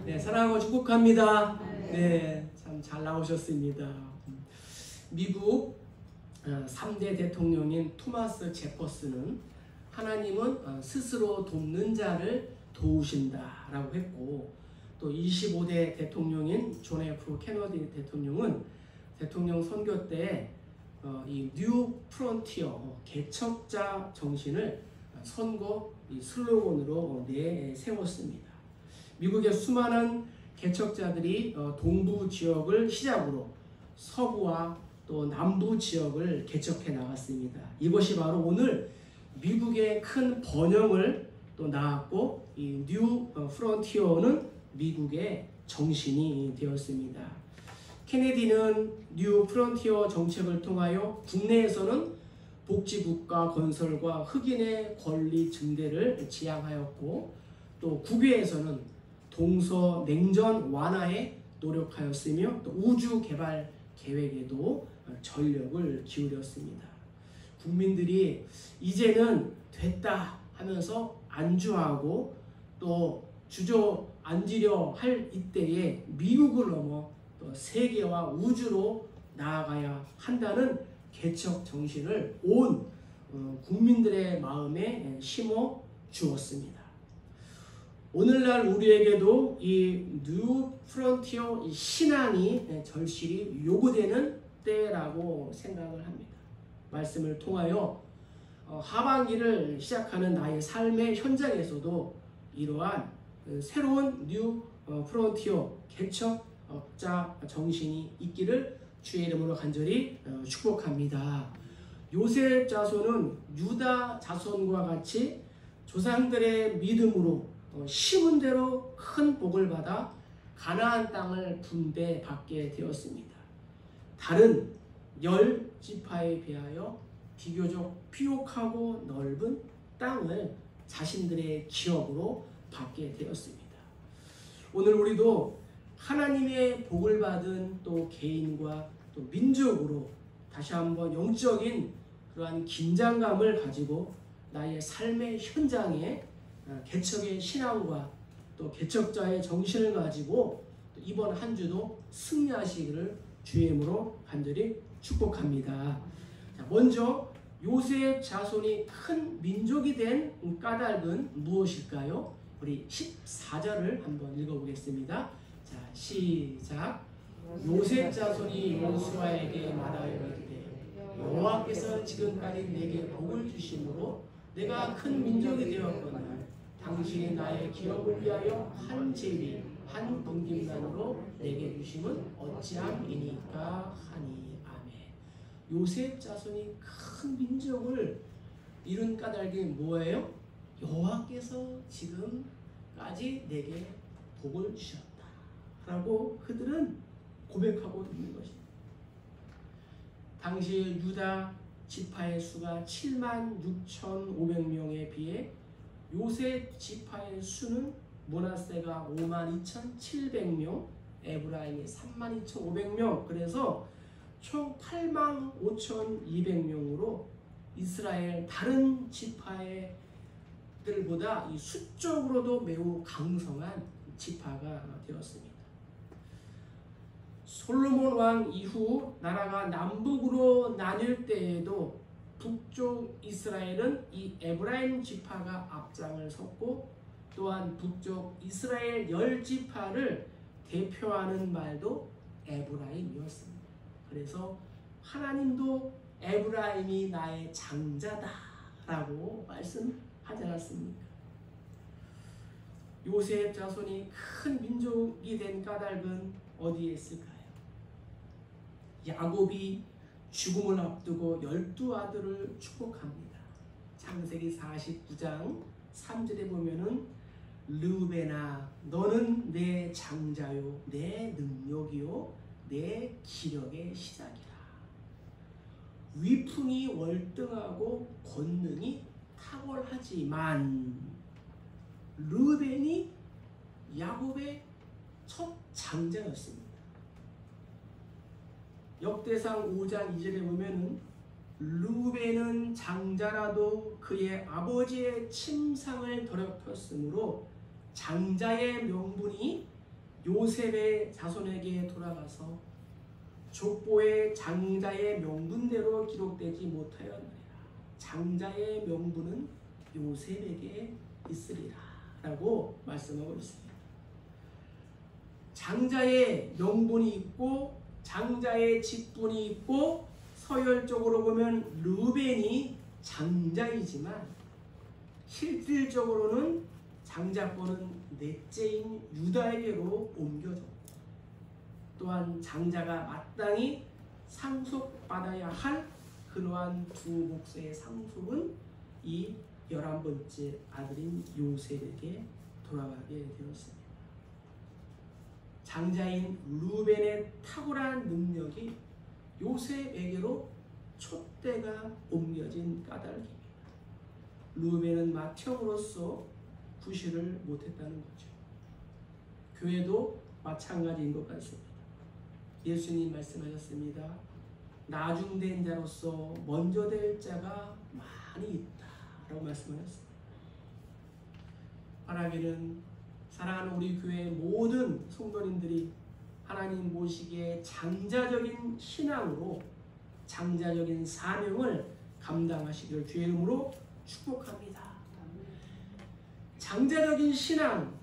네, 사랑하고 축복합니다. 네, 참 잘 나오셨습니다. 미국 3대 대통령인 토마스 제퍼슨은 하나님은 스스로 돕는 자를 도우신다라고 했고, 또 25대 대통령인 존 F 케너디 대통령은 대통령 선거 때 이 뉴 프론티어 개척자 정신을 선거 슬로건으로 내세웠습니다. 미국의 수많은 개척자들이 동부 지역을 시작으로 서부와 또 남부 지역을 개척해 나갔습니다. 이것이 바로 오늘 미국의 큰 번영을 또 낳았고, 이 뉴 프론티어는 미국의 정신이 되었습니다. 케네디는 뉴 프론티어 정책을 통하여 국내에서는 복지국가 건설과 흑인의 권리 증대를 지향하였고, 또 국외에서는 동서 냉전 완화에 노력하였으며, 또 우주 개발 계획에도 전력을 기울였습니다. 국민들이 이제는 됐다 하면서 안주하고 또 주저앉으려 할 이때에 미국을 넘어 또 세계와 우주로 나아가야 한다는 개척 정신을 온 국민들의 마음에 심어 주었습니다. 오늘날 우리에게도 이 뉴 프론티어 신앙이 절실히 요구되는 때라고 생각을 합니다. 말씀을 통하여 하반기를 시작하는 나의 삶의 현장에서도 이러한 새로운 뉴 프론티어 개척자 정신이 있기를 주의 이름으로 간절히 축복합니다. 요셉 자손은 유다 자손과 같이 조상들의 믿음으로 심은 대로 큰 복을 받아 가나안 땅을 분배받게 되었습니다. 다른 10지파에 비하여 비교적 비옥하고 넓은 땅을 자신들의 기업으로 받게 되었습니다. 오늘 우리도 하나님의 복을 받은 또 개인과 또 민족으로 다시 한번 영적인 그러한 긴장감을 가지고 나의 삶의 현장에 개척의 신앙과 또 개척자의 정신을 가지고 이번 한 주도 승리하시기를 주의 이름으로 간절히 축복합니다. 먼저 요셉 자손이 큰 민족이 된 까닭은 무엇일까요? 우리 14절을 한번 읽어보겠습니다. 자, 시작. 요셉 자손이 요수아에게 말하여 이르되 여호와께서 지금까지 내게 복을 주심으로 내가 큰 민족이 되었거늘 당신이 나의 기업을 위하여 한 제비 한 분깃만으로 내게 주심은 어찌함이니까 하니. 아멘. 요셉 자손이 큰 민족을 이룬 까닭이 뭐예요? 여호와께서 지금까지 내게 복을 주셨다 라고 그들은 고백하고 있는 것입니다. 당시 유다 지파의 수가 76,500명에 비해 요셉 지파의 수는 므낫세가 52,700명, 에브라임이 32,500명, 그래서 총 85,200명으로 이스라엘 다른 지파들보다 이 수적으로도 매우 강성한 지파가 되었습니다. 솔로몬 왕 이후 나라가 남북으로 나뉠 때에도 북쪽 이스라엘은 이 에브라임 지파가 앞장을 섰고, 또한 북쪽 이스라엘 10지파를 대표하는 말도 에브라임이었습니다. 그래서 하나님도 에브라임이 나의 장자다 라고 말씀하지 않았습니까? 요셉 자손이 큰 민족이 된 까닭은 어디에 있을까요? 야곱이 죽음을 앞두고 12아들을 축복합니다. 창세기 49장 3절에 보면은 르우벤아 너는 내 장자요 내 능력이요 내 기력의 시작이라. 위풍이 월등하고 권능이 탁월하지만 르우벤이 야곱의 첫 장자였습니다. 역대상 5장 2절에 보면은 르우벤은 장자라도 그의 아버지의 침상을 더럽혔으므로 장자의 명분이 요셉의 자손에게 돌아가서 족보의 장자의 명분대로 기록되지 못하였느니라. 장자의 명분은 요셉에게 있으리라 라고 말씀하고 있습니다. 장자의 명분이 있고 장자의 직분이 있고 서열적으로 보면 르벤이 장자이지만 실질적으로는 장자권은 넷째인 유다에게로 옮겨졌고 또한 장자가 마땅히 상속받아야 할 그러한 두 몫의 상속은 이 11번째 아들인 요셉에게 돌아가게 되었습니다. 장자인 르벤의 탁월한 능력이 요셉에게로 촛대가 옮겨진 까닭입니다. 르벤은 맏형으로서 구실을 못했다는 거죠. 교회도 마찬가지인 것 같습니다. 예수님 말씀하셨습니다. 나중된 자로서 먼저 될 자가 많이 있다 라고 말씀하셨습니다. 바라기는 사랑하는 우리 교회의 모든 성도님들이 하나님 보시기에 장자적인 신앙으로 장자적인 사명을 감당하시기를 주의 이름으로 축복합니다. 장자적인 신앙,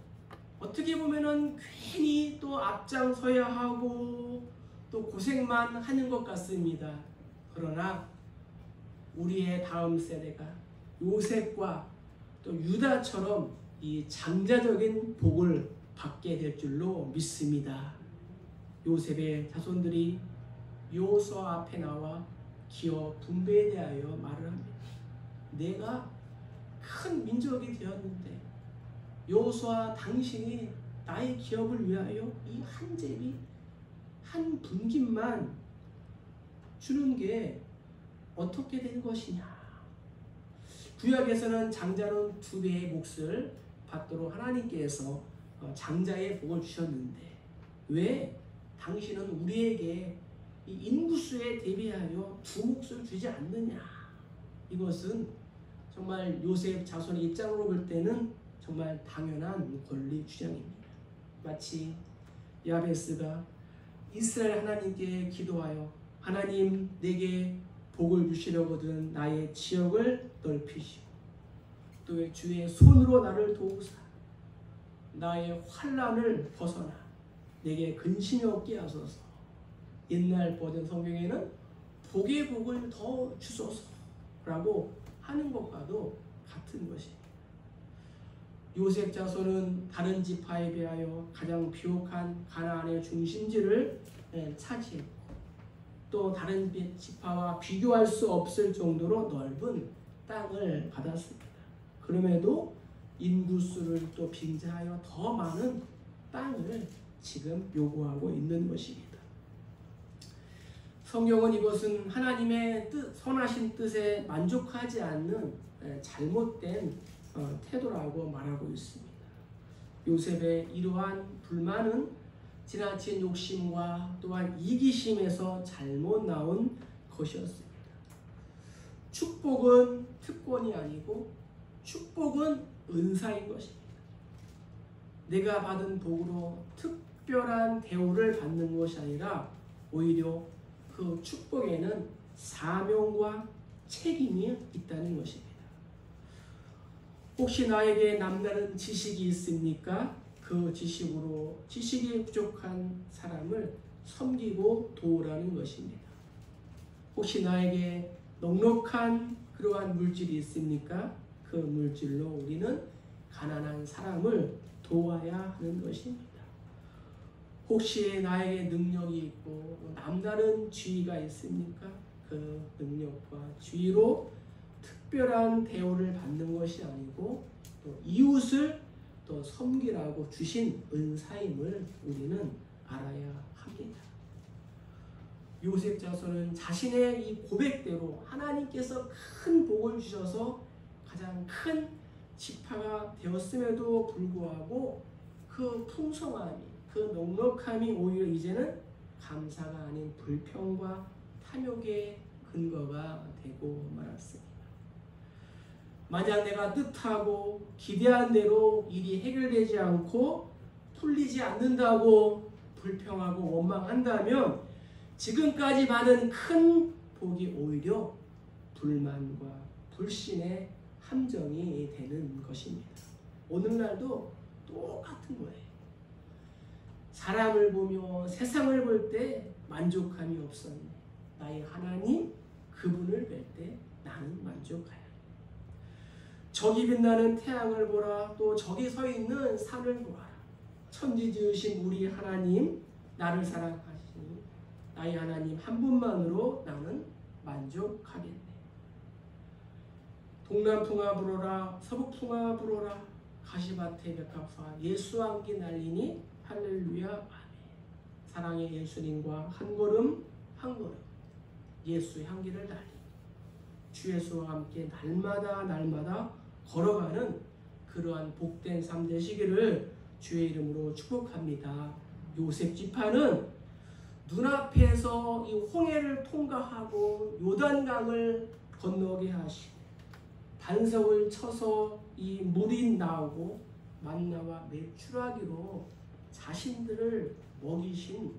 어떻게 보면은 괜히 또 앞장서야 하고 또 고생만 하는 것 같습니다. 그러나 우리의 다음 세대가 요셉과 또 유다처럼 이 장자적인 복을 받게 될 줄로 믿습니다. 요셉의 자손들이 여호수아 앞에 나와 기업 분배에 대하여 말을 합니다. 내가 큰 민족이 되었는데 여호수아 당신이 나의 기업을 위하여 이 한 제비 한 분깃만 주는 게 어떻게 된 것이냐. 구약에서는 장자는 2배의 몫을 받도록 하나님께서 장자의 복을 주셨는데 왜 당신은 우리에게 이 인구수에 대비하여 2몫을 주지 않느냐. 이것은 정말 요셉 자손의 입장으로 볼 때는 정말 당연한 권리 주장입니다. 마치 야베스가 이스라엘 하나님께 기도하여 하나님 내게 복을 주시려거든 나의 지역을 넓히시오. 또 주의 손으로 나를 도우사 나의 환난을 벗어나 내게 근심이 없게 하소서. 옛날 버전 성경에는 복의 복을 더 주소서라고 하는 것과도 같은 것입니다. 요셉 자손은 다른 지파에 비하여 가장 비옥한 가나안의 중심지를 차지했고 또 다른 지파와 비교할 수 없을 정도로 넓은 땅을 받았습니다. 그럼에도 인구수를 또 빙자하여 더 많은 땅을 지금 요구하고 있는 것입니다. 성경은 이것은 하나님의 선하신 뜻에 만족하지 않는 잘못된 태도라고 말하고 있습니다. 요셉의 이러한 불만은 지나친 욕심과 또한 이기심에서 잘못 나온 것이었습니다. 축복은 특권이 아니고 축복은 은사인 것입니다. 내가 받은 복으로 특별한 대우를 받는 것이 아니라 오히려 그 축복에는 사명과 책임이 있다는 것입니다. 혹시 나에게 남다른 지식이 있습니까? 그 지식이 부족한 사람을 섬기고 도우라는 것입니다. 혹시 나에게 넉넉한 그러한 물질이 있습니까? 그 물질로 우리는 가난한 사람을 도와야 하는 것입니다. 혹시 나에게 능력이 있고 남다른 지위가 있습니까? 그 능력과 지위로 특별한 대우를 받는 것이 아니고 또 이웃을 또 섬기라고 주신 은사임을 우리는 알아야 합니다. 요셉 자손은 자신의 이 고백대로 하나님께서 큰 복을 주셔서 가장 큰 지파가 되었음에도 불구하고 그 풍성함이 그 넉넉함이 오히려 이제는 감사가 아닌 불평과 탐욕의 근거가 되고 말았습니다. 만약 내가 뜻하고 기대한 대로 일이 해결되지 않고 풀리지 않는다고 불평하고 원망한다면 지금까지 받은 큰 복이 오히려 불만과 불신의 함정이 되는 것입니다. 오늘날도 똑같은 거예요. 사람을 보며 세상을 볼 때 만족함이 없었네. 나의 하나님 그분을 뵐 때 나는 만족하여. 저기 빛나는 태양을 보라. 또 저기 서 있는 산을 보아라. 천지 지으신 우리 하나님 나를 사랑하시니 나의 하나님 한 분만으로 나는 만족하겠네. 동남풍아 불어라. 서북풍아 불어라. 가시밭에 백합화 예수 향기 날리니 할렐루야 아멘. 사랑의 예수님과 한 걸음 한 걸음 예수 향기를 달리 주 예수와 함께 날마다 걸어가는 그러한 복된 삶 되시기를 주의 이름으로 축복합니다. 요셉 지파는 눈앞에서 이 홍해를 통과하고 요단강을 건너게 하시고 반석을 쳐서 이 물이 나오고 만나와 메추라기로 자신들을 먹이신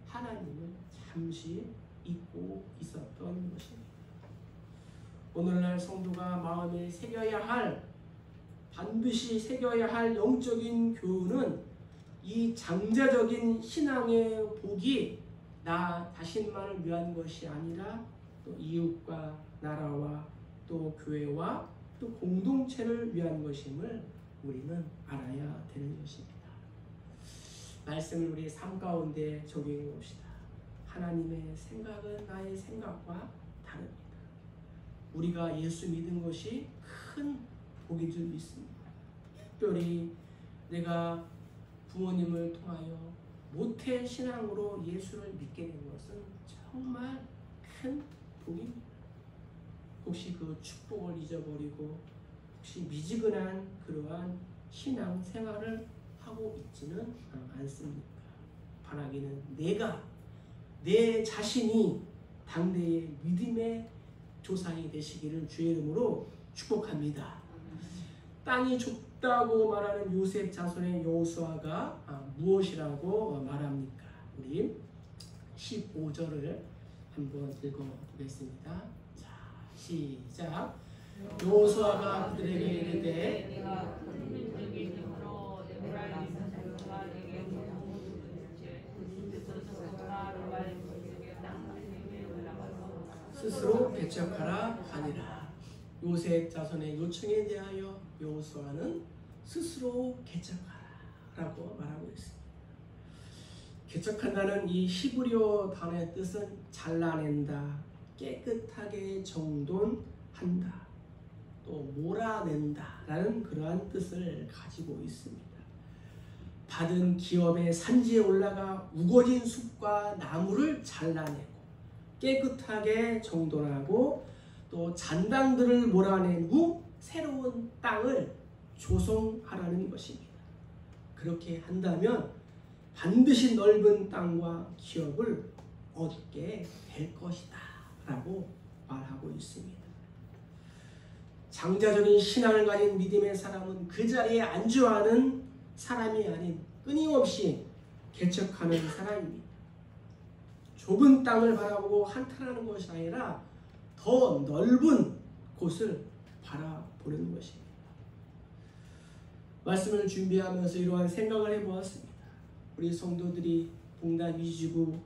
하나님을 잠시 잊고 있었던 것입니다. 오늘날 성도가 마음에 반드시 새겨야 할 영적인 교훈은 이 장자적인 신앙의 복이 나 자신만을 위한 것이 아니라 또 이웃과 나라와 또 교회와 또 공동체를 위한 것임을 우리는 알아야 되는 것입니다. 말씀을 우리 삶 가운데 적용해 봅시다. 하나님의 생각은 나의 생각과 다릅니다. 우리가 예수 믿은 것이 큰 복인 줄 믿습니다. 특별히 내가 부모님을 통하여 모태 신앙으로 예수를 믿게 된 것은 정말 큰 복입니다. 혹시 그 축복을 잊어버리고 혹시 미지근한 그러한 신앙 생활을 하고 있지는 않습니까? 바라기는 내 자신이 당대의 믿음의 조상이 되시기를 주의 이름으로 축복합니다. 땅이 좁다고 말하는 요셉 자손의 여호수아가 무엇이라고 말합니까? 우리 15절을 한번 읽어보겠습니다. 자, 시작. 여호수아가 그들에게 이르되 스스로 개척하라 하니라. 요셉 자손의 요청에 대하여 여호수아는 스스로 개척하라라고 말하고 있습니다. 개척한다는 이 히브리어 단어의 뜻은 잘라낸다, 깨끗하게 정돈한다, 또 몰아낸다라는 그러한 뜻을 가지고 있습니다. 받은 기업의 산지에 올라가 우거진 숲과 나무를 잘라내고 깨끗하게 정돈하고 또 잔당들을 몰아낸 후 새로운 땅을 조성하라는 것입니다. 그렇게 한다면 반드시 넓은 땅과 기업을 얻게 될 것이다 라고 말하고 있습니다. 장자적인 신앙을 가진 믿음의 사람은 그 자리에 안주하는 사람이 아닌 끊임없이 개척하는 사람입니다. 좁은 땅을 바라보고 한탄하는 것이 아니라 더 넓은 곳을 바라보는 것입니다. 말씀을 준비하면서 이러한 생각을 해보았습니다. 우리 성도들이 봉담 이지구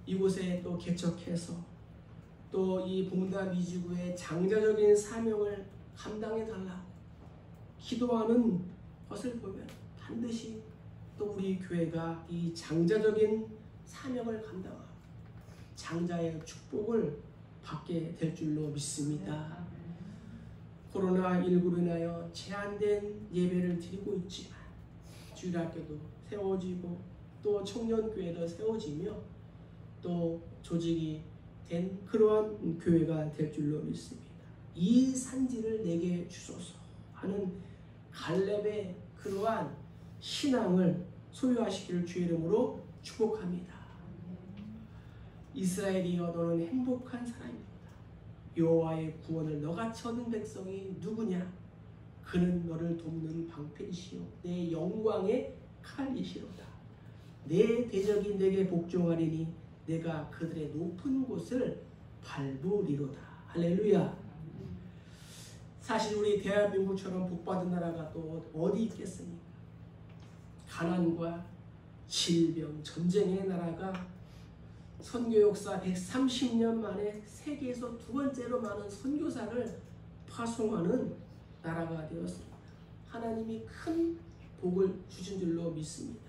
이곳에 또 개척해서 또 이 봉담 이지구의 장자적인 사명을 감당해 달라고 기도하는 것을 보면 반드시 또 우리 교회가 이 장자적인 사명을 감당하고 장자의 축복을 받게 될 줄로 믿습니다. 코로나19로 인하여 제한된 예배를 드리고 있지만 주일학교도 세워지고 또 청년교회도 세워지며 또 조직이 된 그러한 교회가 될 줄로 믿습니다. 이 산지를 내게 주소서 하는 갈렙의 그러한 신앙을 소유하시기를 주의 이름으로 축복합니다. 이스라엘이여 너는 행복한 사람이다. 여호와의 구원을 너같이 얻은 백성이 누구냐? 그는 너를 돕는 방패이시요 내 영광의 택할이시로다. 내 대적이 내게 복종하리니 내가 그들의 높은 곳을 밟으리로다. 할렐루야. 사실 우리 대한민국처럼 복받은 나라가 또 어디 있겠습니까? 가난과 질병, 전쟁의 나라가 선교 역사 130년 만에 세계에서 두 번째로 많은 선교사를 파송하는 나라가 되었습니다. 하나님이 큰 복을 주신 줄로 믿습니다.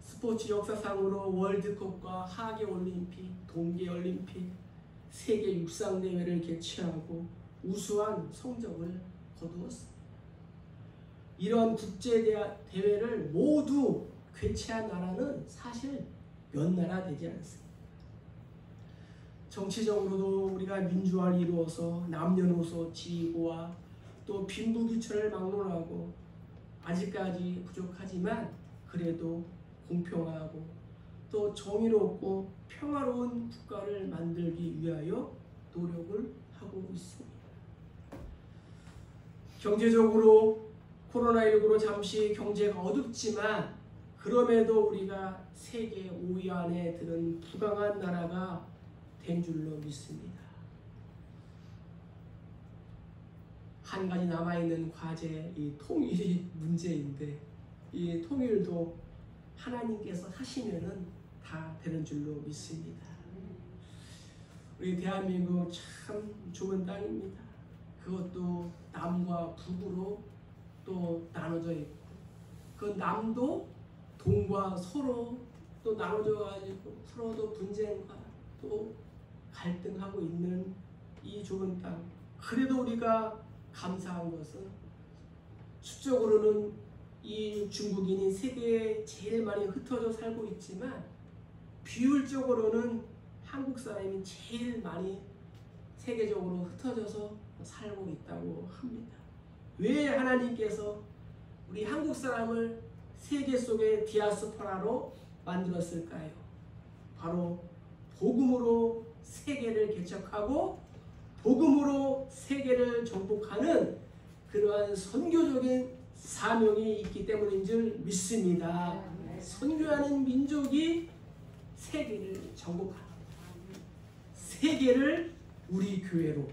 스포츠 역사상으로 월드컵과 하계올림픽, 동계올림픽, 세계 육상대회를 개최하고 우수한 성적을 거두었습니다. 이런 국제대회를 모두 개최한 나라는 사실 몇 나라 되지 않습니다. 정치적으로도 우리가 민주화를 이루어서 남녀노소 지위고와 또 빈부귀천을 막론하고 아직까지 부족하지만 그래도 공평하고 또 정의롭고 평화로운 국가를 만들기 위하여 노력을 하고 있습니다. 경제적으로 코로나19로 잠시 경제가 어둡지만 그럼에도 우리가 세계 5위 안에 드는 부강한 나라가 된 줄로 믿습니다. 한 가지 남아있는 과제, 이 통일이 문제인데 이 통일도 하나님께서 하시면은 다 되는 줄로 믿습니다. 우리 대한민국 참 좋은 땅입니다. 그것도 남과 북으로 또 나눠져 있고 그 남도 동과 서로 또 나눠져 가지고 서로도 분쟁과 또 갈등하고 있는 이 좋은 땅. 그래도 우리가 감사한 것은 수적으로는 이 중국인이 세계에 제일 많이 흩어져 살고 있지만 비율적으로는 한국 사람이 제일 많이 세계적으로 흩어져서 살고 있다고 합니다. 왜 하나님께서 우리 한국 사람을 세계 속의 디아스포라로 만들었을까요? 바로 복음으로 세계를 개척하고 복음으로 세계를 정복하는 그러한 선교적인 사명이 있기 때문인 줄 믿습니다. 선교하는 민족이 세계를 정복합니다. 세계를 우리 교회로.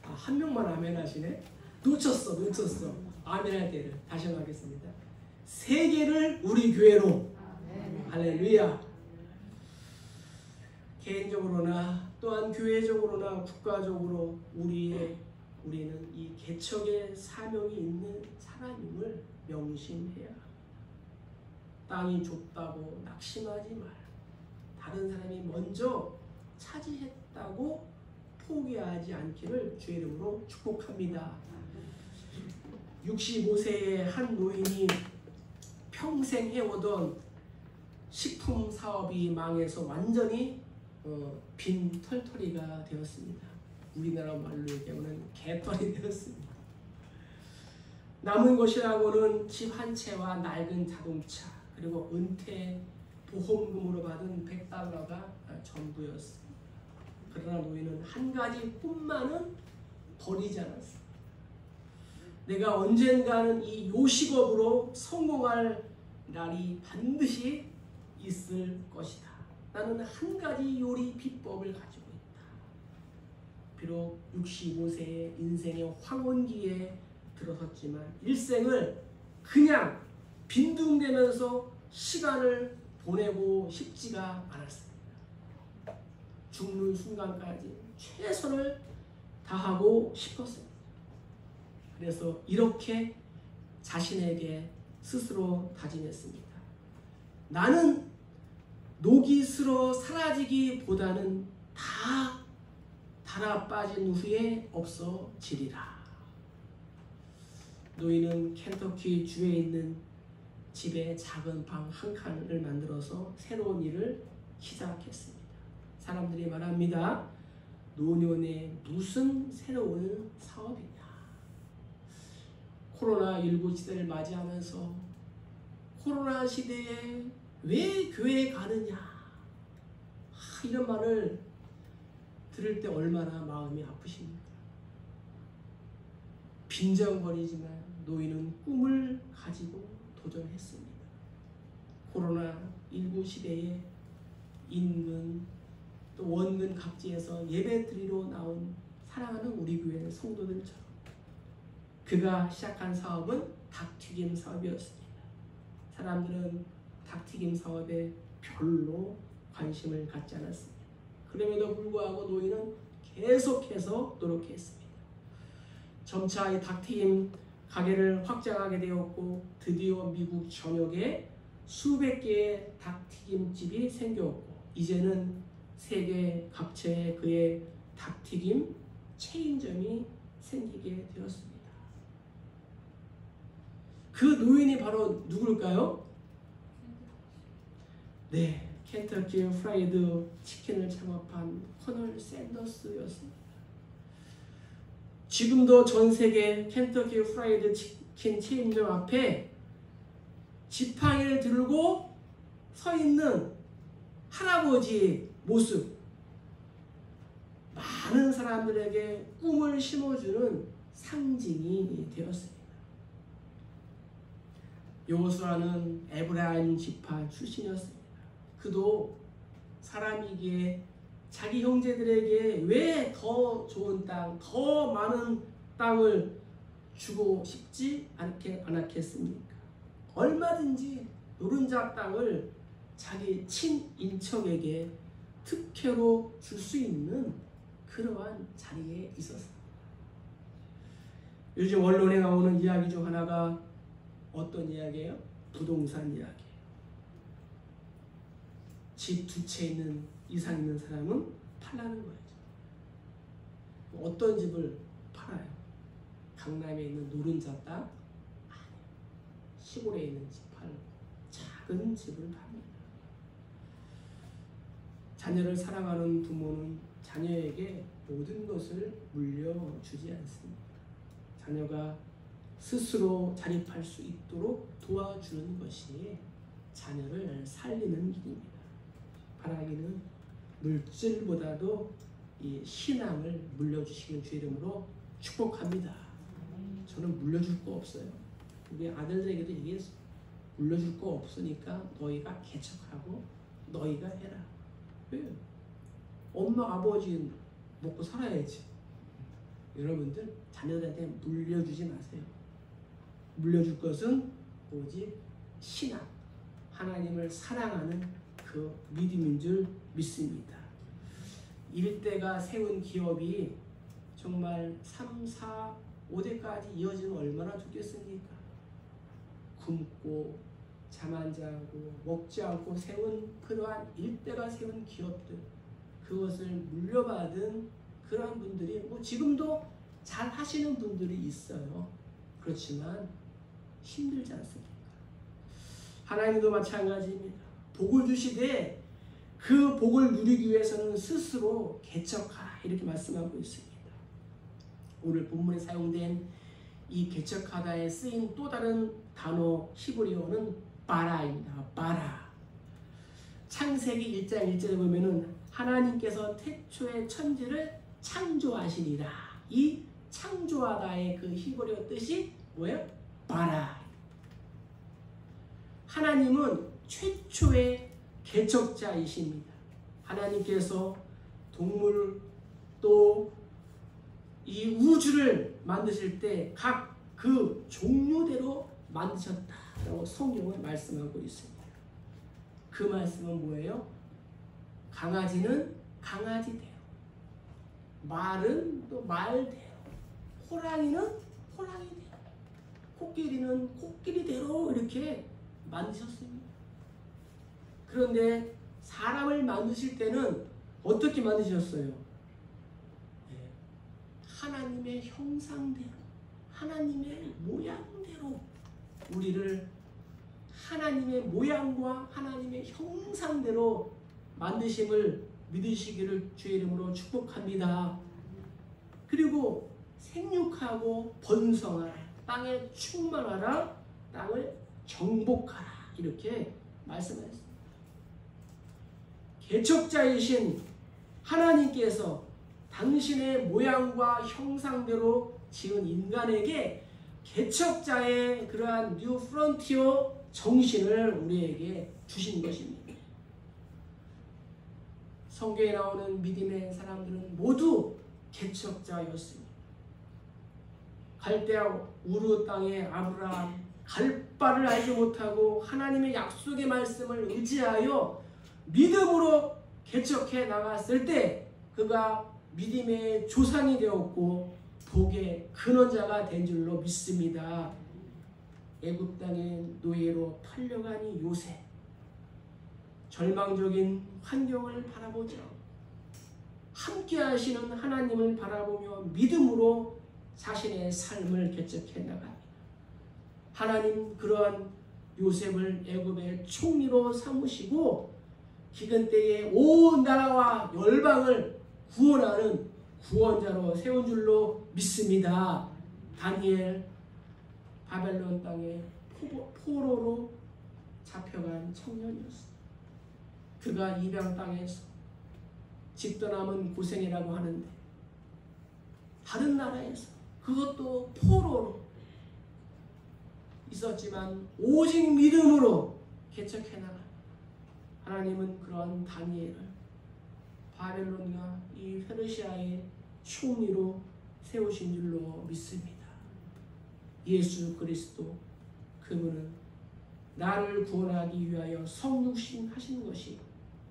한 명만 아멘 하시네. 놓쳤어. 아멘 할 때를 다시 한번 하겠습니다. 세계를 우리 교회로. 할렐루야. 개인적으로나 또한 교회적으로나 국가적으로 우리는 이 개척의 사명이 있는 사람임을 명심해야 합니다. 땅이 좁다고 낙심하지 말. 다른 사람이 먼저 차지했다고 포기하지 않기를 주의 이름으로 축복합니다. 65세의 한 노인이 평생 해오던 식품 사업이 망해서 완전히 빈 털터리가 되었습니다. 우리나라 말로 얘기하면 개털이 되었습니다. 남은 것이라고는 집 한 채와 낡은 자동차 그리고 은퇴 보험금으로 받은 $100가 전부였습니다. 그러나 노인은 한 가지 꿈만은 버리지 않았습니다. 내가 언젠가는 이 요식업으로 성공할 날이 반드시 있을 것이다. 나는 한 가지 요리 비법을 가지고 있다. 비록 65세의 인생의 황혼기에 들어섰지만 일생을 그냥 빈둥대면서 시간을 보내고 싶지가 않았습니다. 죽는 순간까지 최선을 다하고 싶었습니다. 그래서 이렇게 자신에게 스스로 다짐했습니다. 나는 녹이 슬어 사라지기보다는 다 달아 빠진 후에 없어지리라. 노인은 켄터키 주에 있는 집에 작은 방 한 칸을 만들어서 새로운 일을 시작했습니다. 사람들이 말합니다. 노년에 무슨 새로운 사업이냐. 코로나19 시대를 맞이하면서 코로나 시대에 왜 교회에 가느냐 이런 말을 들을 때 얼마나 마음이 아프십니까? 빈정거리지만 노인은 꿈을 가지고 도전했습니다. 코로나19 시대에 인근 또 원근 각지에서 예배드리러 나온 사랑하는 우리 교회 성도들처럼 그가 시작한 사업은 닭튀김 사업이었습니다. 사람들은 닭튀김 사업에 별로 관심을 갖지 않았습니다. 그럼에도 불구하고 노인은 계속해서 노력했습니다. 점차 이 닭튀김 가게를 확장하게 되었고 드디어 미국 전역에 수백 개의 닭튀김집이 생겼고 이제는 세계 각처에 그의 닭튀김 체인점이 생기게 되었습니다. 그 노인이 바로 누굴까요? 네, 켄터키 프라이드 치킨을 창업한 커널 샌더스였습니다. 지금도 전 세계 켄터키 프라이드 치킨 체인점 앞에 지팡이를 들고 서 있는 할아버지의 모습, 많은 사람들에게 꿈을 심어주는 상징이 되었습니다. 요호수아는 에브라임 지파 출신이었습니다. 그도 사람이기에 자기 형제들에게 왜 더 좋은 땅, 더 많은 땅을 주고 싶지 않았겠습니까? 얼마든지 노른자 땅을 자기 친인척에게 특혜로 줄 수 있는 그러한 자리에 있었습니다. 요즘 언론에 나오는 이야기 중 하나가 어떤 이야기예요? 부동산 이야기. 집 두 채 이상 있는 사람은 팔라는 거죠. 어떤 집을 팔아요? 강남에 있는 노른자 땅? 아니요. 시골에 있는 집 팔고 작은 집을 팝니다. 자녀를 사랑하는 부모는 자녀에게 모든 것을 물려주지 않습니다. 자녀가 스스로 자립할 수 있도록 도와주는 것이 자녀를 살리는 길입니다. 바라기는 물질보다도 이 신앙을 물려주시는 주 이름으로 축복합니다. 저는 물려줄 거 없어요. 우리 아들들에게도 얘기했어요. 물려줄 거 없으니까 너희가 개척하고 너희가 해라. 왜? 엄마 아버지 먹고 살아야지. 여러분들 자녀들한테 물려주지 마세요. 물려줄 것은 오직 신앙, 하나님을 사랑하는 그 믿음인 줄 믿습니다. 일대가 세운 기업이 정말 3, 4, 5대까지 이어지면 얼마나 좋겠습니까? 굶고 잠 안 자고 먹지 않고 세운 그러한 일대가 세운 기업들, 그것을 물려받은 그러한 분들이 뭐 지금도 잘 하시는 분들이 있어요. 그렇지만 힘들지 않습니까? 하나님도 마찬가지입니다. 복을 주시되 그 복을 누리기 위해서는 스스로 개척하라 이렇게 말씀하고 있습니다. 오늘 본문에 사용된 이 개척하다에 쓰인 또 다른 단어 히브리어는 바라입니다. 바라. 창세기 1장 1절에 보면은 하나님께서 태초에 천지를 창조하시니라. 이 창조하다의 그 히브리어 뜻이 뭐예요? 바라. 하나님은 최초의 개척자이십니다. 하나님께서 동물 또 이 우주를 만드실 때 각 그 종류대로 만드셨다라고 성경은 말씀하고 있습니다. 그 말씀은 뭐예요? 강아지는 강아지대로, 말은 또 말대로, 호랑이는 호랑이대로, 코끼리는 코끼리대로 이렇게 만드셨습니다. 그런데 사람을 만드실 때는 어떻게 만드셨어요? 네. 하나님의 형상대로, 하나님의 모양대로 우리를 하나님의 모양과 하나님의 형상대로 만드심을 믿으시기를 주의 이름으로 축복합니다. 그리고 생육하고 번성하라, 땅에 충만하라, 땅을 정복하라 이렇게 말씀하셨습니다. 개척자이신 하나님께서 당신의 모양과 형상대로 지은 인간에게 개척자의 그러한 뉴 프론티어 정신을 우리에게 주신 것입니다. 성경에 나오는 믿음의 사람들은 모두 개척자였습니다. 갈대아 우르 땅의 아브라함, 갈 바를 알지 못하고 하나님의 약속의 말씀을 의지하여 믿음으로 개척해 나갔을 때 그가 믿음의 조상이 되었고 복의 근원자가 된 줄로 믿습니다. 애굽 땅의 노예로 팔려간 요셉, 절망적인 환경을 바라보죠. 함께 하시는 하나님을 바라보며 믿음으로 자신의 삶을 개척해 나갑니다. 하나님 그러한 요셉을 애굽의 총리로 삼으시고 기근 때에 온 나라와 열방을 구원하는 구원자로 세운 줄로 믿습니다. 다니엘 바벨론 땅에 포로로 잡혀간 청년이었습니다. 그가 이방 땅에서 집 떠남은 고생이라고 하는데 다른 나라에서 그것도 포로로 있었지만 오직 믿음으로 개척해 나가 하나님은 그런 다니엘을 바벨론과 이 페르시아의 총리로 세우신 줄로 믿습니다. 예수 그리스도 그분은 나를 구원하기 위하여 성육신 하신 것이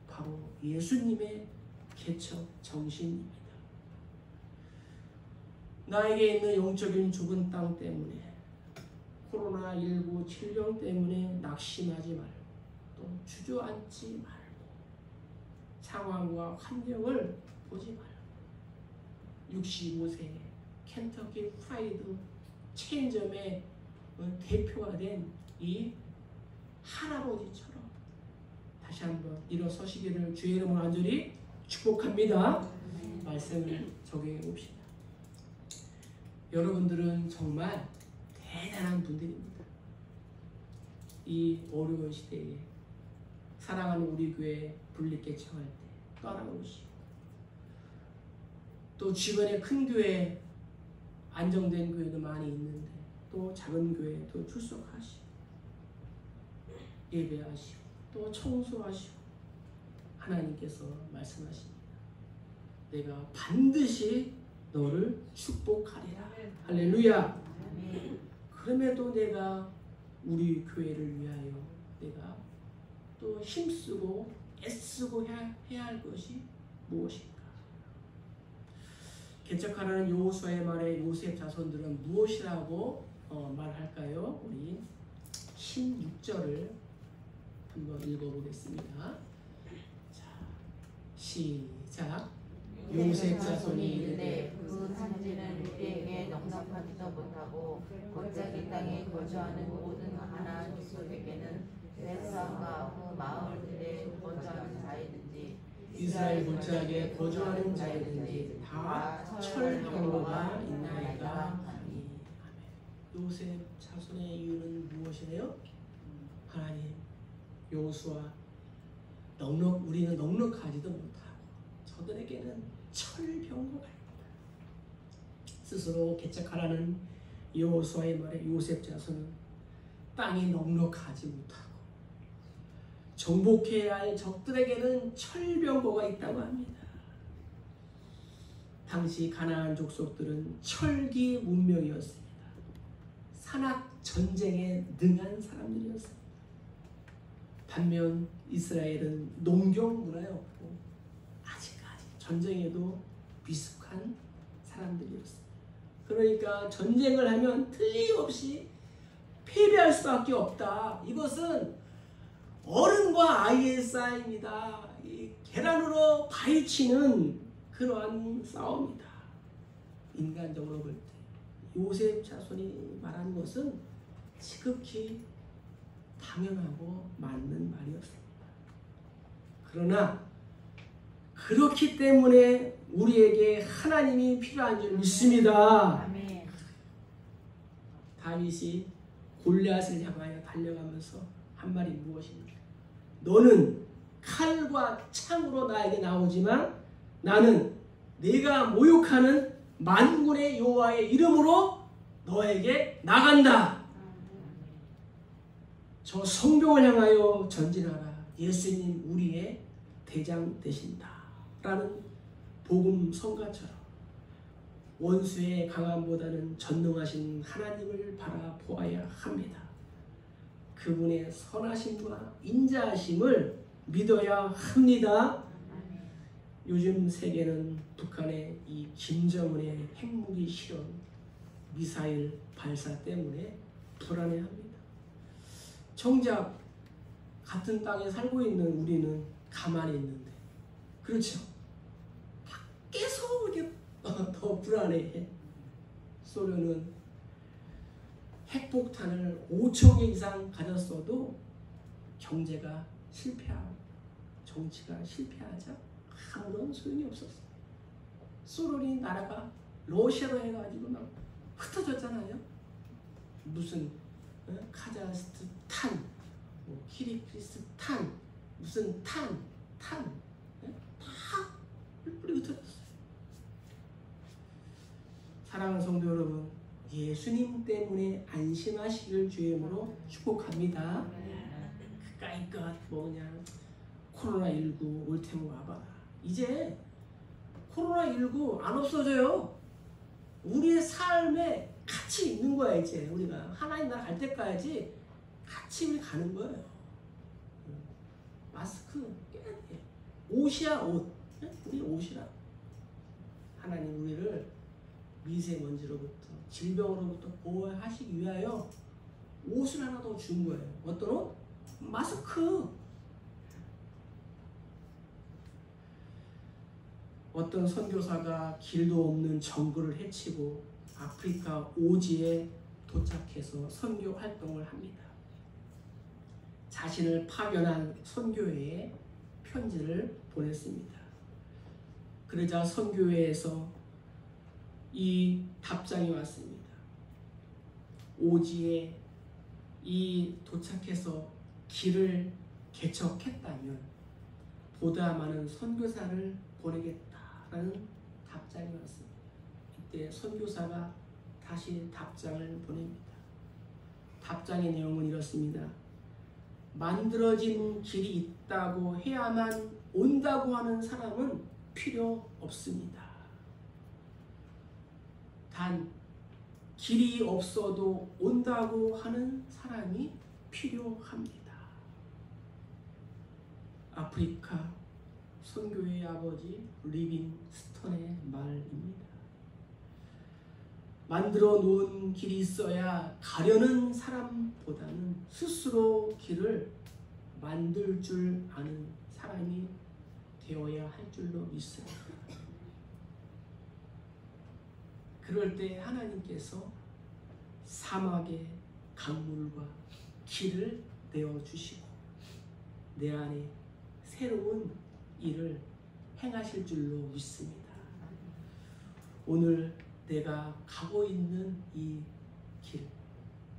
바로 예수님의 개척 정신입니다. 나에게 있는 영적인 죽은 땅 때문에 코로나19 질병 때문에 낙심하지 말고 또 주저앉지 말고 상황과 환경을 보지 말고 65세 켄터키 프라이드 체인점의 대표가 된 이 할아버지처럼 다시 한번 일어서시기를 주의 이름으로 간절히 축복합니다. 말씀을 적용해 봅시다. 여러분들은 정말 대단한 분들입니다. 이 어려운 시대에 사랑하는 우리 교회 분리개척할 때 떠나오시고 또 주변에 큰 교회 안정된 교회도 많이 있는데 또 작은 교회도 출석하시고 예배하시고 또 청소하시고 하나님께서 말씀하십니다. 내가 반드시 너를 축복하리라. 할렐루야. 그럼에도 내가 우리 교회를 위하여 내가 또 힘쓰고 애쓰고 해야 할 것이 무엇인가? 개척하라는 여호수아의 말에 요셉 자손들은 무엇이라고 말할까요? 우리 16절을 한번 읽어보겠습니다. 자, 시작. 요셉 자손이 이르되 그 산지는 우리에게 넉넉하지도 못하고 골짜기 땅에 거주하는 모든 가나안 족속에게는 베트상과 그 마을들에 거주하는 자이든지 이스라엘 골짜기에 거주하는 자이든지 다 철병거가 있나이다. 아멘. 요셉 자손의 이유는 무엇이래요? 하나님, 여호수아 우리는 넉넉하지도 못하고 저들에게는 철병거가 있다. 스스로 개척하라는 여호수아의 말에 요셉 자손은 땅이 넉넉하지 못하고 정복해야 할 적들에게는 철병거가 있다고 합니다. 당시 가나안 족속들은 철기 문명이었습니다. 산악 전쟁에 능한 사람들이었습니다. 반면 이스라엘은 농경 문화였고 아직까지 전쟁에도 미숙한 사람들이었습니다. 그러니까 전쟁을 하면 틀림없이 패배할 수밖에 없다. 이것은 어른과 아이의 싸움입니다. 이 계란으로 파헤치는 그러한 싸움이다. 인간적으로 볼 때 요셉 자손이 말한 것은 지극히 당연하고 맞는 말이었습니다. 그러나 그렇기 때문에 우리에게 하나님이 필요한 줄 믿습니다. 아멘. 다윗이 골리앗을 향하여 달려가면서 한 말이 무엇입니까? 너는 칼과 창으로 나에게 나오지만 나는 내가 모욕하는 만군의 여호와의 이름으로 너에게 나간다. 저 성경을 향하여 전진하라. 예수님 우리의 대장 되신다. 라는 복음 성가처럼 원수의 강함보다는 전능하신 하나님을 바라보아야 합니다. 그분의 선하심과 인자하심을 믿어야 합니다. 요즘 세계는 북한의 이 김정은의 핵무기 실험, 미사일 발사 때문에 불안해합니다. 정작 같은 땅에 살고 있는 우리는 가만히 있는데, 그렇죠? 밖에서 이게 더 불안해해. 소련은 핵폭탄을 5천 개 이상 가졌어도 경제가 실패하고 정치가 실패하자 아무런 소용이 없었어. 소련이 나라가 러시아로 해가지고 막 흩어졌잖아요. 무슨 카자흐스탄, 뭐 키르기스탄, 무슨 다 뿔뿔이 흩어졌어요. 사랑하는 성도 여러분, 예수님 때문에 안심하시길 주임으로 축복합니다. 그까이 것 그냥 코로나19 올 테면 와봐라. 이제 코로나19 안 없어져요. 우리의 삶에 같이 있는 거야. 이제 우리가 하나님 나라 갈 때까지 같이 우리 가는 거예요. 마스크 껴야 돼. 옷이야 옷. 우리 옷이라. 하나님 우리를 미세먼지로부터 질병으로부터 보호하시기 위하여 옷을 하나 더 준 거예요. 어떤 옷? 마스크. 어떤 선교사가 길도 없는 정글을 헤치고 아프리카 오지에 도착해서 선교 활동을 합니다. 자신을 파견한 선교회에 편지를 보냈습니다. 그러자 선교회에서 이 답장이 왔습니다. 오지에 이 도착해서 길을 개척했다면 보다 많은 선교사를 보내겠다라는 답장이 왔습니다. 이때 선교사가 다시 답장을 보냅니다. 답장의 내용은 이렇습니다. 만들어진 길이 있다고 해야만 온다고 하는 사람은 필요 없습니다. 단 길이 없어도 온다고 하는 사람이 필요합니다. 아프리카 선교의 아버지 리빙스턴의 말입니다. 만들어 놓은 길이 있어야 가려는 사람보다는 스스로 길을 만들 줄 아는 사람이 되어야 할 줄로 믿습니다. 그럴 때 하나님께서 사막의 강물과 길을 내어주시고 내 안에 새로운 일을 행하실 줄로 믿습니다. 오늘 내가 가고 있는 이 길,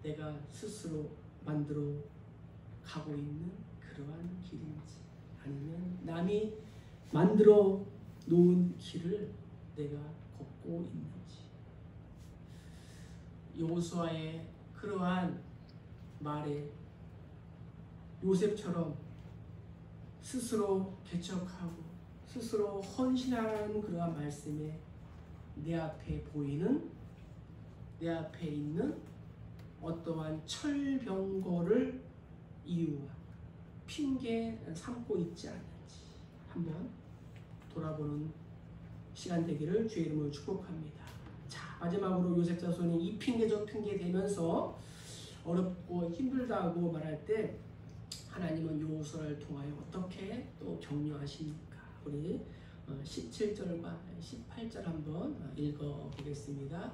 내가 스스로 만들어 가고 있는 그러한 길인지 아니면 남이 만들어 놓은 길을 내가 걷고 있는지. 여호수아의 그러한 말에 요셉처럼 스스로 개척하고 스스로 헌신하라는 그러한 말씀에 내 앞에 보이는 내 앞에 있는 어떠한 철병거를 이유와 핑계 삼고 있지 않는지 한번 돌아보는 시간 되기를 주의 이름으로 축복합니다. 자, 마지막으로 요셉 자손이 이 핑계 저 핑계 대면서 어렵고 힘들다고 말할 때 하나님은 여호수아를 통하여 어떻게 또 격려하십니까? 우리 17절과 18절 한번 읽어보겠습니다.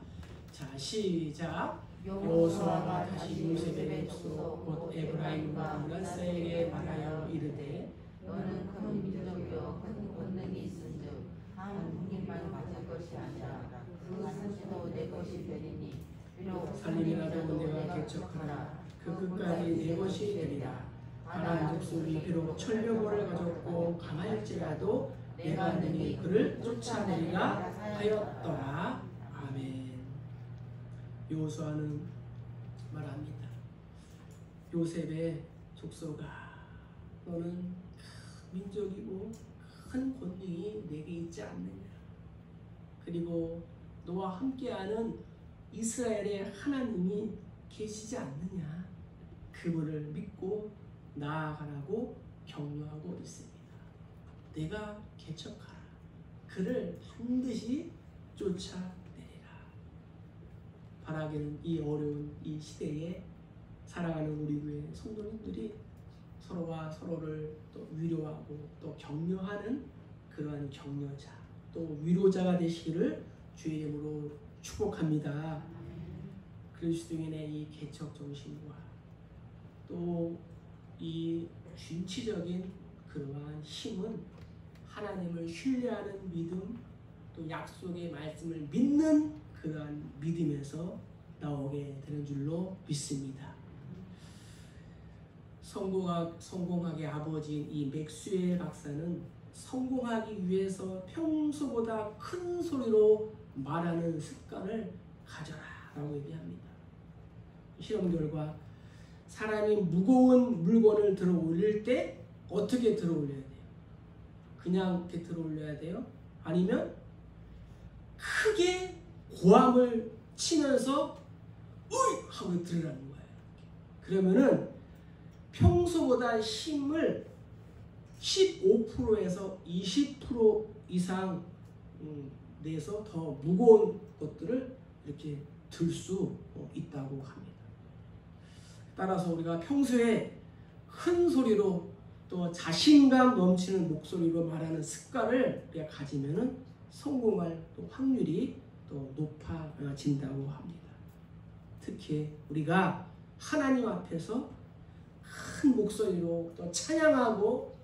자, 시작. 여호수아가 다시 요셉의 족속 곧 에브라임과 므낫세에게 말하여 이르되 너는 큰 민족이요 큰 권능이 있은즉 한 국민만 가질 것이 아니라 그 산지도 내 것이 되리니 비록 살림이라도 내가 개척하라 그 끝까지 내 것이 되리라. 가나안 족속이 비록 천려고를 가졌고 강할지라도 내가 능히 그를 쫓아내리라 하였더라. 아멘. 여호수아는 말합니다. 요셉의 족속아, 너는 큰 민족이고 큰 권능이 내게 있지 않느냐. 그리고 너와 함께하는 이스라엘의 하나님이 계시지 않느냐. 그분을 믿고 나아가라고 격려하고 있습니다. 내가 개척하라. 그를 반드시 쫓아내리라. 바라기는 이 어려운 이 시대에 살아가는 우리 교회 성도님들이 서로와 서로를 또 위로하고 또 격려하는 그러한 격려자, 또 위로자가 되시기를 주의 이름으로 축복합니다. 그리스도인의 이 개척 정신과 또 이 진취적인 그러한 힘은 하나님을 신뢰하는 믿음, 또 약속의 말씀을 믿는 그러한 믿음에서 나오게 되는 줄로 믿습니다. 성공학의 아버지인 이 맥스웰 박사는 성공하기 위해서 평소보다 큰 소리로 말하는 습관을 가져라라고 얘기합니다. 실험 결과 사람이 무거운 물건을 들어 올릴 때 어떻게 들어 올려야 돼요? 그냥 이렇게 들어 올려야 돼요? 아니면 크게 고함을 치면서 으이! 하고 들으라는 거예요. 그러면은 평소보다 힘을 15%에서 20% 이상 내서 더 무거운 것들을 이렇게 들 수 있다고 합니다. 따라서 우리가 평소에 큰 소리로 또 자신감 넘치는 목소리로 말하는 습관을 우리가 가지면은 성공할 또 확률이 또 높아진다고 합니다. 특히 우리가 하나님 앞에서 큰 목소리로 또 찬양하고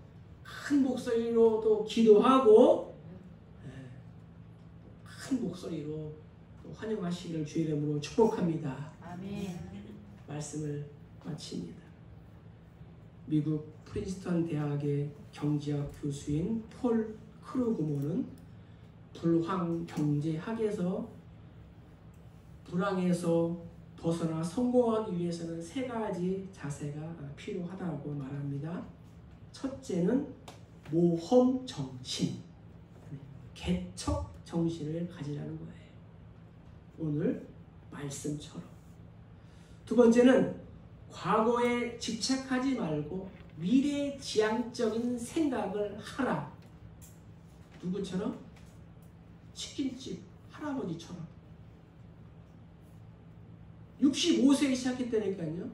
큰 목소리로 또 기도하고 큰 목소리로 또 환영하시기를 주의 이름으로 축복합니다. 아멘. 말씀을 마칩니다. 미국 프린스턴 대학의 경제학 교수인 폴 크루그먼은 불황 경제학에서 불황에서 벗어나 성공하기 위해서는 세 가지 자세가 필요하다고 말합니다. 첫째는 모험 정신, 개척 정신을 가지라는 거예요. 오늘 말씀처럼. 두 번째는 과거에 집착하지 말고 미래지향적인 생각을 하라. 누구처럼? 치킨집 할아버지처럼. 65세에 시작했다니까요.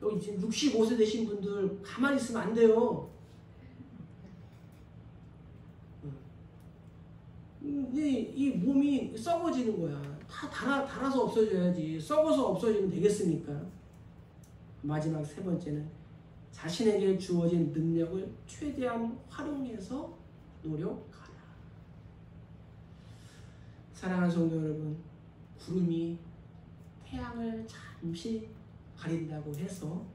여기 지금 65세 되신 분들 가만히 있으면 안 돼요. 이 몸이 썩어지는 거야. 다 달아서 없어져야지. 썩어서 없어지면 되겠습니까? 마지막 세 번째는 자신에게 주어진 능력을 최대한 활용해서 노력하라. 사랑하는 성도 여러분, 구름이 태양을 잠시 가린다고 해서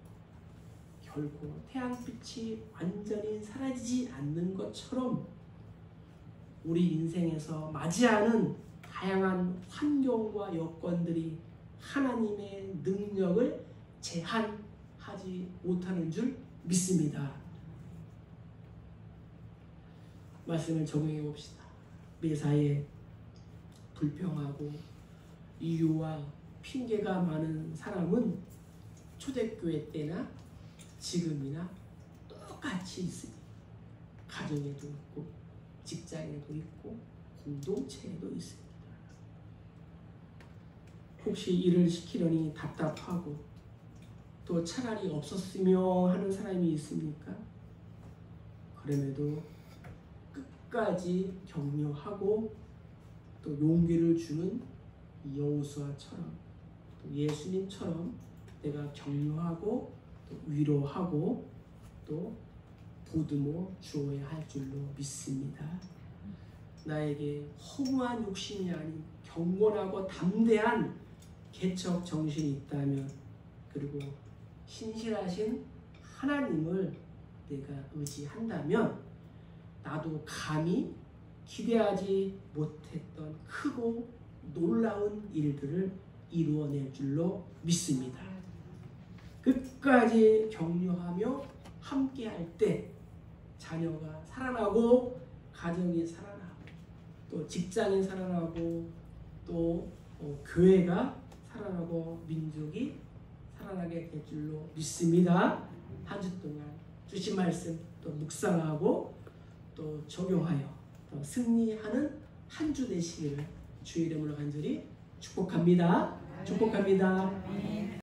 결코 태양빛이 완전히 사라지지 않는 것처럼 우리 인생에서 맞이하는 다양한 환경과 여건들이 하나님의 능력을 제한하지 못하는 줄 믿습니다. 말씀을 적용해 봅시다. 매사에 불평하고 이유와 핑계가 많은 사람은 초대교회 때나 지금이나 똑같이 있습니다. 가정에도 있고 직장에도 있고 공동체에도 있습니다. 혹시 일을 시키려니 답답하고 또 차라리 없었으면 하는 사람이 있습니까? 그럼에도 끝까지 격려하고 또 용기를 주는 여호수아처럼 또 예수님처럼 내가 격려하고 또 위로하고 또 보듬어 주어야 할 줄로 믿습니다. 나에게 허무한 욕심이 아닌 경건하고 담대한 개척 정신이 있다면, 그리고 신실하신 하나님을 내가 의지한다면 나도 감히 기대하지 못했던 크고 놀라운 일들을 이루어낼 줄로 믿습니다. 끝까지 격려하며 함께할 때 자녀가 살아나고 가정이 살아나고 또 직장이 살아나고 또 교회가 살아나고 민족이 살아나게 될 줄로 믿습니다. 한 주 동안 주신 말씀 또 묵상하고 또 적용하여 또 승리하는 한 주 되시기를 주의 이름으로 간절히 축복합니다. 축복합니다.